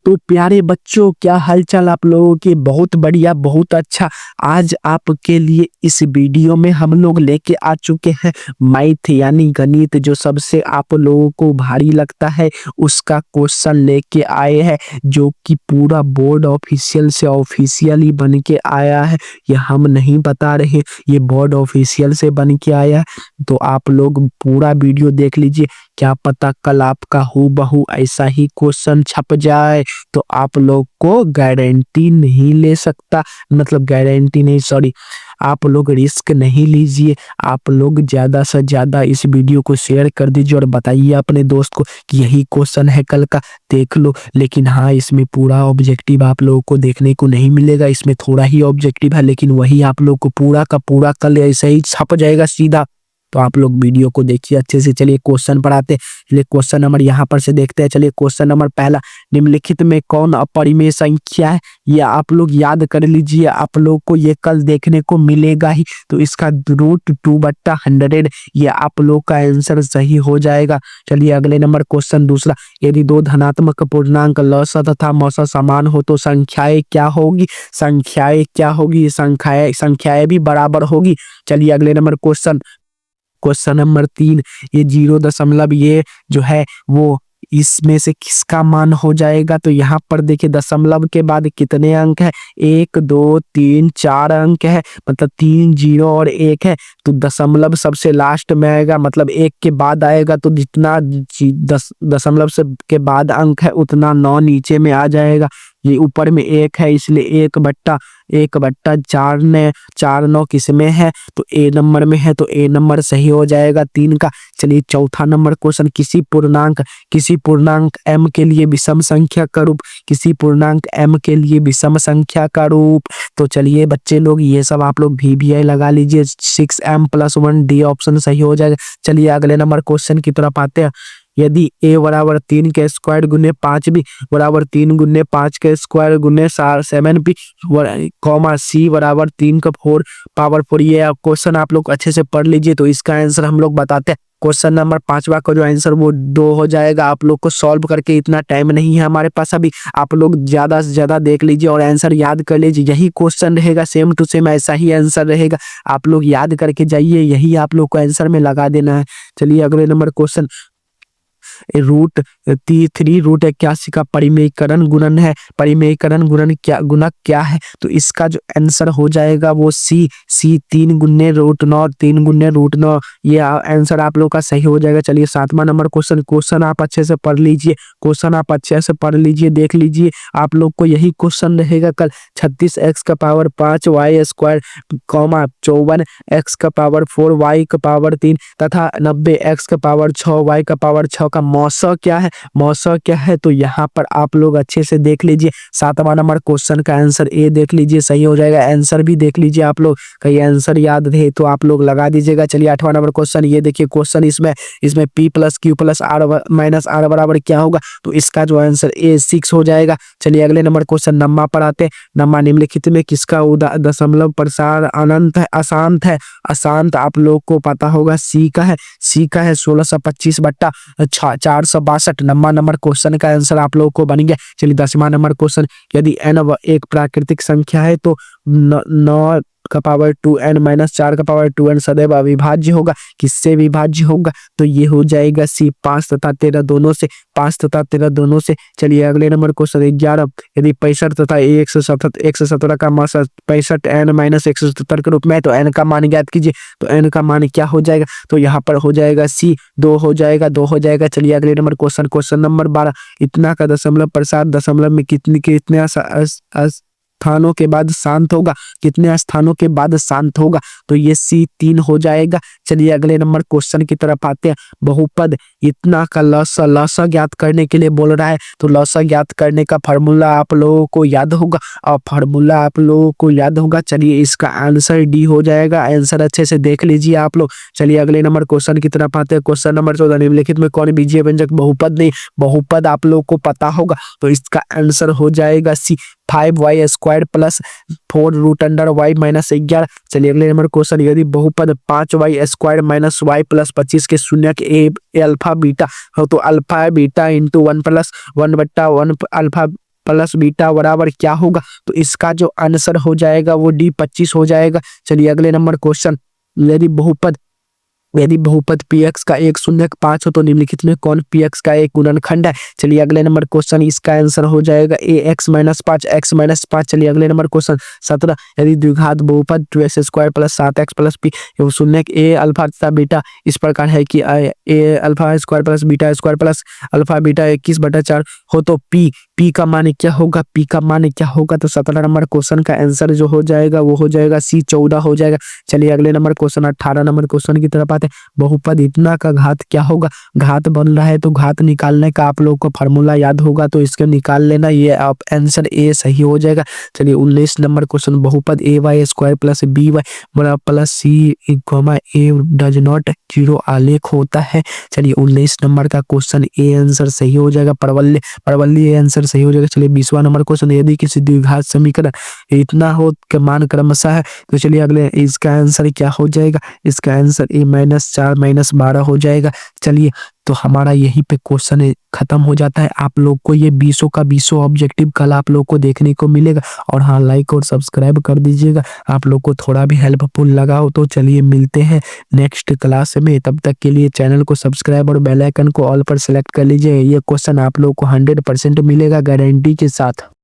तो प्यारे बच्चों, क्या हालचाल आप लोगों के? बहुत बढ़िया, बहुत अच्छा। आज आपके लिए इस वीडियो में हम लोग लेके आ चुके हैं मैथ यानी गणित, जो सबसे आप लोगों को भारी लगता है उसका क्वेश्चन लेके आए हैं, जो कि पूरा बोर्ड ऑफिशियल से ऑफिशियली बन के आया है। ये हम नहीं बता रहे, ये बोर्ड ऑफिशियल से बन के आया है। तो आप लोग पूरा वीडियो देख लीजिए, क्या पता कल आपका हूबहू ऐसा ही क्वेश्चन छप जाए। तो आप लोग को गारंटी नहीं ले सकता, मतलब गारंटी नहीं, सॉरी, आप लोग रिस्क नहीं लीजिए। आप लोग ज्यादा से ज्यादा इस वीडियो को शेयर कर दीजिए और बताइए अपने दोस्त को कि यही क्वेश्चन है कल का, देख लो। लेकिन हाँ, इसमें पूरा ऑब्जेक्टिव आप लोगों को देखने को नहीं मिलेगा, इसमें थोड़ा ही ऑब्जेक्टिव है, लेकिन वही आप लोग को पूरा का पूरा कल ऐसे ही छप जाएगा सीधा। तो आप लोग वीडियो को देखिए अच्छे से। चलिए क्वेश्चन पर आते हैं। चलिए क्वेश्चन नंबर यहाँ पर से देखते हैं। चलिए क्वेश्चन नंबर पहला, निम्नलिखित में कौन अपरिमेय संख्या है? ये आप लोग याद कर लीजिए, आप लोग को ये कल देखने को मिलेगा ही। तो इसका √2/100 ये आप लोग का आंसर सही हो जाएगा। चलिए अगले नंबर क्वेश्चन दूसरा, यदि दो धनात्मक पूर्णांक लसा तथा मौसा समान हो तो संख्याएं क्या होगी? संख्याएं क्या होगी? संख्याएं भी बराबर होगी। चलिए अगले नंबर क्वेश्चन नंबर 3, ये 0 ये जो है वो इसमें से किसका मान हो जाएगा? तो यहाँ पर देखिए दशमलव के बाद कितने अंक है? 1 2 3 4 अंक है, मतलब 3 0 और 1 है। तो दशमलव सबसे लास्ट में आएगा, मतलब 1 के बाद आएगा। तो जितना दशमलव से के बाद अंक है उतना 9 नीचे में आ जाएगा। ये ऊपर में 1 है, इसलिए 1/4 ने 4 9 किस में है? तो ए नंबर में है, तो ए नंबर सही हो जाएगा 3 का। चलिए चौथा नंबर क्वेश्चन, किसी पूर्णांक m के लिए विषम संख्या का रूप, किसी पूर्णांक m के लिए विषम संख्या का रूप। तो चलिए बच्चे लोग, ये सब आप लोग VBI लगा लीजिए, 6m+1 डी ऑप्शन सही हो जाएगा। चलिए अगले नंबर क्वेश्चन की तरफ आते हैं। यदि a बराबर 3 के स्क्वायर गुने 5b बराबर 3 गुने 5 के स्क्वायर गुने 7b कॉमा c बराबर 3 का 4 पावर 4, ये क्वेश्चन आप लोग अच्छे से पढ़ लीजिए। तो इसका आंसर हम लोग बताते हैं। क्वेश्चन नंबर 5वां का जो आंसर वो 2 हो जाएगा। आप लोग को सॉल्व करके इतना टाइम नहीं है हमारे पास अभी, आप लोग ज्यादा से ज्यादा देख लीजिए और आंसर याद कर लीजिए। यही क्वेश्चन रहेगा, सेम टू सेम ऐसा ही आंसर रहेगा। आप लोग याद करके जाइए, यही आप लोग को आंसर में लगा देना है। चलिए अगले नंबर क्वेश्चन, √3 का परिमेयकरण गुणन है। परिमेयकरण गुणन क्या, गुणक क्या है? तो इसका जो आंसर हो जाएगा वो सी 3 गुने √9, 3 गुने √9, ये आंसर आप लोग का सही हो जाएगा। चलिए 7वां नंबर क्वेश्चन आप अच्छे से पढ़ लीजिए, देख लीजिए। आप लोग को यही क्वेश्चन रहेगा कल। 36x⁵ y² comma 54x⁴ y³ तथा 90x⁴ y6 का मौसा क्या है? तो यहाँ पर आप लोग अच्छे से देख लीजिए। 7वां नंबर क्वेश्चन का आंसर ए देख लीजिए, सही हो जाएगा। आंसर भी देख लीजिए, आप लोग कहीं आंसर याद रहे तो आप लोग लगा दीजिएगा। चलिए 8वां नंबर क्वेश्चन, ये देखिए क्वेश्चन, इसमें P + Q + R - बराबर क्या होगा? तो इसका जो आंसर ए 6 हो जाएगा। चलिए अगले नंबर क्वेश्चन नम्मा पर आते हैं। नम्मा, निम्नलिखित में किसका दशमलव प्रसार अनंत है, अशांत है? अशांत आप लोग को पता होगा सी का है 1625/462। नंबर क्वेश्चन का आंसर आप लोगों को बन गया। चलिए 10वां नंबर क्वेश्चन, यदि n एक प्राकृतिक संख्या है तो 9 का पावर 2n - 4 का पावर 2n सदैव अविभाज्य होगा। किससे विभाज्य होगा? तो ये हो जाएगा सी 5 तथा 13 दोनों से। चलिए अगले नंबर क्वेश्चन 11, यदि 65 तथा 117 का मान 65n - 177 के रूप में है तो n का मान ज्ञात कीजिए। तो n का मान क्या हो जाएगा? तो यहाँ पर हो जाएगा सी 2 हो जाएगा। चलिए अगले नंबर क्वेश्चन नंबर 12, इतना का दशमलव प्रसार दशमलव में कितने स्थानों के बाद शांत होगा? कितने स्थानों के बाद शांत होगा? तो ये सी 3 हो जाएगा। चलिए अगले नंबर क्वेश्चन की तरफ आते हैं। बहुपद इतना का लसा ज्ञात करने के लिए बोल रहा है। तो लसा ज्ञात करने का फार्मूला आप लोगों को याद होगा। चलिए इसका आंसर डी हो जाएगा। आंसर अच्छे से देख लीजिए आप लोग। चलिए अगले नंबर क्वेश्चन की तरफ आते हैं। क्वेश्चन नंबर 14, निम्नलिखित में कौन बीजीय व्यंजक बहुपद नहीं? बहुपद आप लोग को पता होगा, तो इसका आंसर हो जाएगा सी 5y² + 4 √y - 11। चलिए अगले नंबर क्वेश्चन, यदि बहुपद 5y² - y + 25 के शून्य के अल्फा बीटा हो तो alpha beta × 1 + 1/1 alpha plus beta बराबर क्या होगा, तो इसका जो आंसर हो जाएगा वो डी 25 हो जाएगा। चलिए अगले नंबर क्वेश्चन, यदि बहुपद px का एक शून्य 5 हो तो निम्नलिखित में कौन px का एक गुणनखंड है। चलिए अगले नंबर क्वेश्चन, इसका आंसर हो जाएगा ए x-5 चलिए अगले नंबर क्वेश्चन 17, यदि द्विघात बहुपद 2x² plus 7x plus p एवं शून्य ए अल्फा तथा बीटा इस प्रकार है कि A alpha square plus beta square plus alpha beta 21/4 हो तो p का मान क्या होगा, p का मान क्या होगा, तो 17 नंबर क्वेश्चन का आंसर जो हो जाएगा वो हो जाएगा सी 14 हो जाएगा। चलिए अगले नंबर क्वेश्चन 18 नंबर क्वेश्चन की तरफ आते हैं। बहुपद इतना का घात क्या होगा, घात बन रहा है तो घात निकालने का आप लोग को फार्मूला याद होगा तो इसको निकाल लेना, ये आप आंसर ए सही हो जाएगा। चलिए 19 नंबर क्वेश्चन, बहुपद ay² plus by plus c a does not 0 आलेख होता है। चलिए 19 नंबर का क्वेश्चन ए आंसर सही हो जाएगा, परवल्ली ए आंसर सही हो जाएगा। चलिए 20वां नंबर क्वेश्चन, यदि किसी द्विघात समीकरण इतना हो के मान क्रमशः है तो चलिए अगले इसका आंसर क्या हो जाएगा, इसका आंसर ए -4 -12 हो जाएगा। चलिए तो हमारा यहीं पे क्वेश्चन खत्म हो जाता है। आप लोग को ये 20 का 20 ऑब्जेक्टिव कल आप लोग को देखने को मिलेगा और हाँ लाइक और सब्सक्राइब कर दीजिएगा, आप लोग को थोड़ा भी हेल्पफुल लगा हो तो। चलिए मिलते हैं नेक्स्ट क्लास में, तब तक के लिए चैनल को सब्सक्राइब और बेल आइकन को ऑल पर सेलेक्ट कर लीजिए। ये क्वेश्चन आप लोग को 100% मिलेगा गारंटी के साथ।